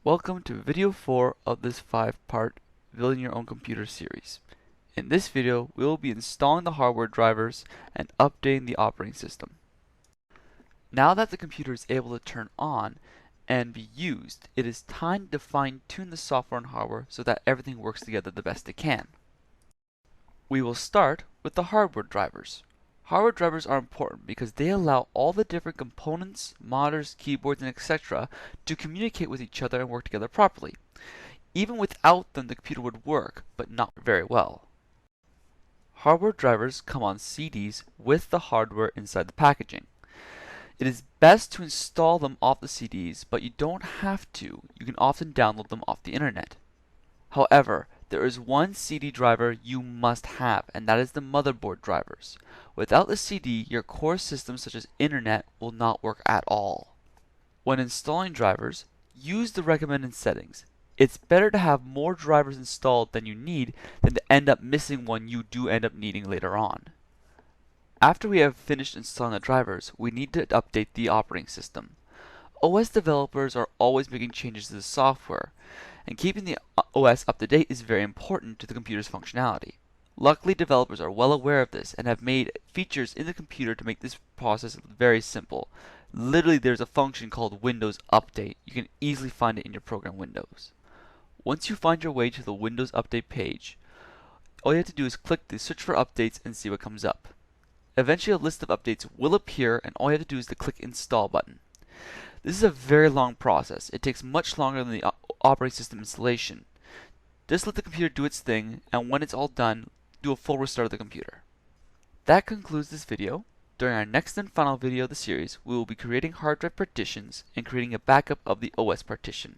Welcome to video 4 of this 5-part Building Your Own Computer series. In this video, we will be installing the hardware drivers and updating the operating system. Now that the computer is able to turn on and be used, it is time to fine-tune the software and hardware so that everything works together the best it can. We will start with the hardware drivers. Hardware drivers are important because they allow all the different components, monitors, keyboards, and etc. to communicate with each other and work together properly. Even without them, the computer would work, but not very well. Hardware drivers come on CDs with the hardware inside the packaging. It is best to install them off the CDs, but you don't have to. You can often download them off the internet. However, there is one CD driver you must have, and that is the motherboard drivers. Without the CD, your core systems such as internet will not work at all. When installing drivers, use the recommended settings. It's better to have more drivers installed than you need than to end up missing one you do end up needing later on. After we have finished installing the drivers, we need to update the operating system. OS developers are always making changes to the software, and keeping the OS up to date is very important to the computer's functionality. Luckily, developers are well aware of this and have made features in the computer to make this process very simple. Literally, there's a function called Windows Update. You can easily find it in your program Windows. Once you find your way to the Windows Update page, all you have to do is click the Search for Updates and see what comes up. Eventually, a list of updates will appear, and all you have to do is to click Install button. This is a very long process. It takes much longer than the operating system installation. Just let the computer do its thing, and when it's all done, do a full restart of the computer. That concludes this video. During our next and final video of the series, we will be creating hard drive partitions and creating a backup of the OS partition.